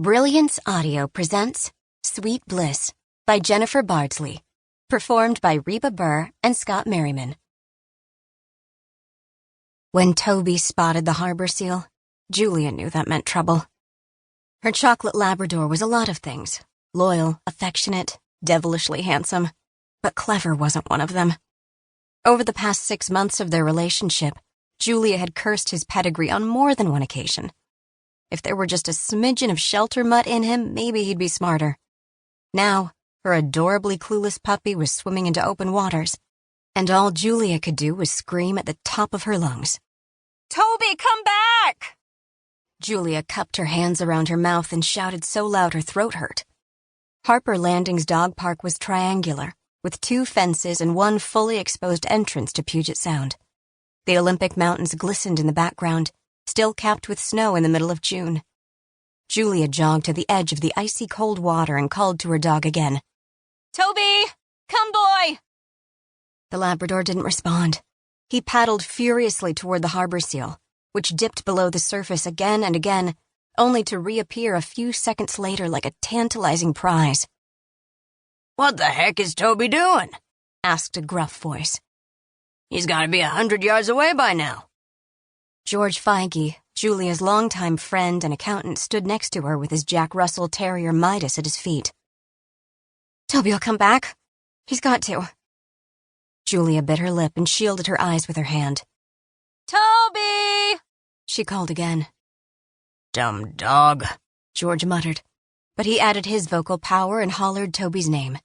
Brilliance Audio presents Sweet Bliss by Jennifer Bardsley, performed by Reba Burr and Scott Merriman. When Toby spotted the harbor seal, Julia knew that meant trouble. Her chocolate Labrador was a lot of things: loyal, affectionate, devilishly handsome, but clever wasn't one of them. Over the past 6 months of their relationship, Julia had cursed his pedigree on more than one occasion. If there were just a smidgen of shelter mutt in him, maybe he'd be smarter. Now, her adorably clueless puppy was swimming into open waters, and all Julia could do was scream at the top of her lungs. "Toby, come back!" Julia cupped her hands around her mouth and shouted so loud her throat hurt. Harper Landing's dog park was triangular, with 2 fences and 1 fully exposed entrance to Puget Sound. The Olympic Mountains glistened in the background, still capped with snow in the middle of June. Julia jogged to the edge of the icy cold water and called to her dog again. "Toby, come boy!" The Labrador didn't respond. He paddled furiously toward the harbor seal, which dipped below the surface again and again, only to reappear a few seconds later like a tantalizing prize. "What the heck is Toby doing?" asked a gruff voice. "He's got to be 100 yards away by now." George Feige, Julia's longtime friend and accountant, stood next to her with his Jack Russell Terrier Midas at his feet. "Toby'll come back. He's got to." Julia bit her lip and shielded her eyes with her hand. "Toby!" she called again. "Dumb dog," George muttered, but he added his vocal power and hollered Toby's name.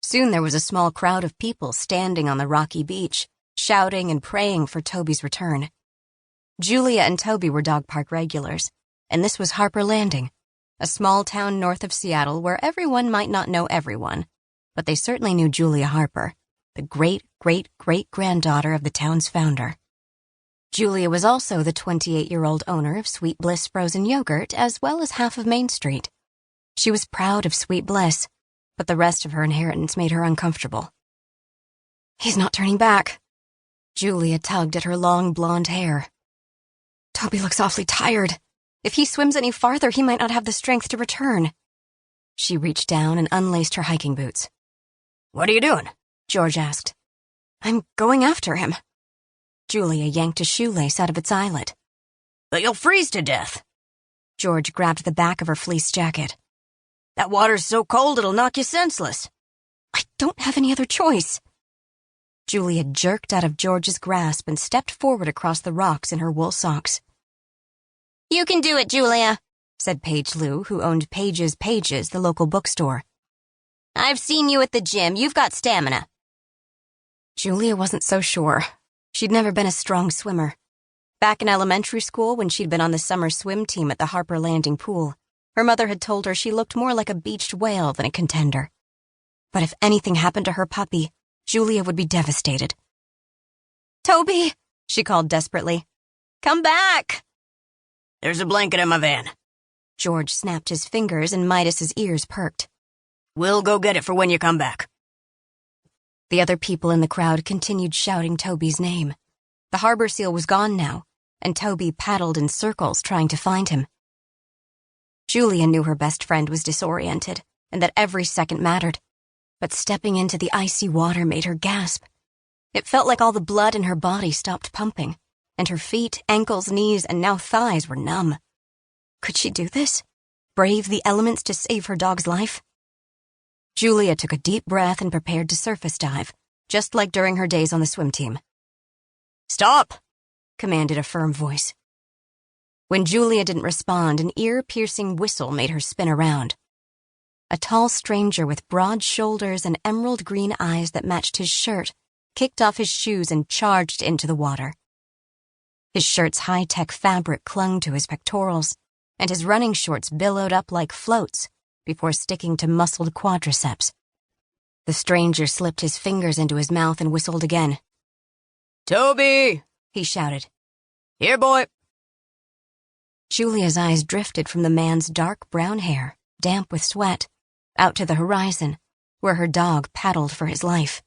Soon there was a small crowd of people standing on the rocky beach, shouting and praying for Toby's return. Julia and Toby were dog park regulars, and this was Harper Landing, a small town north of Seattle where everyone might not know everyone, but they certainly knew Julia Harper, the great-great-great-granddaughter of the town's founder. Julia was also the 28-year-old owner of Sweet Bliss frozen yogurt, as well as half of Main Street. She was proud of Sweet Bliss, but the rest of her inheritance made her uncomfortable. "He's not turning back." Julia tugged at her long blonde hair. "Toby looks awfully tired. If he swims any farther, he might not have the strength to return." She reached down and unlaced her hiking boots. "What are you doing?" George asked. "I'm going after him." Julia yanked a shoelace out of its eyelet. "But you'll freeze to death." George grabbed the back of her fleece jacket. "That water's so cold it'll knock you senseless." "I don't have any other choice." Julia jerked out of George's grasp and stepped forward across the rocks in her wool socks. "You can do it, Julia," said Paige Lou, who owned Paige's Pages, the local bookstore. "I've seen you at the gym. You've got stamina." Julia wasn't so sure. She'd never been a strong swimmer. Back in elementary school, when she'd been on the summer swim team at the Harper Landing pool, her mother had told her she looked more like a beached whale than a contender. But if anything happened to her puppy, Julia would be devastated. "Toby," she called desperately. "Come back!" "There's a blanket in my van." George snapped his fingers and Midas's ears perked. "We'll go get it for when you come back." The other people in the crowd continued shouting Toby's name. The harbor seal was gone now, and Toby paddled in circles trying to find him. Julia knew her best friend was disoriented, and that every second mattered. But stepping into the icy water made her gasp. It felt like all the blood in her body stopped pumping, and her feet, ankles, knees, and now thighs were numb. Could she do this? Brave the elements to save her dog's life? Julia took a deep breath and prepared to surface dive, just like during her days on the swim team. "Stop!" commanded a firm voice. When Julia didn't respond, an ear-piercing whistle made her spin around. A tall stranger with broad shoulders and emerald green eyes that matched his shirt kicked off his shoes and charged into the water. His shirt's high-tech fabric clung to his pectorals, and his running shorts billowed up like floats before sticking to muscled quadriceps. The stranger slipped his fingers into his mouth and whistled again. "Toby!" he shouted. "Here, boy." Julia's eyes drifted from the man's dark brown hair, damp with sweat, out to the horizon, where her dog paddled for his life.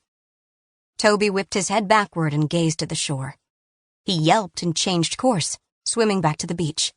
Toby whipped his head backward and gazed at the shore. He yelped and changed course, swimming back to the beach.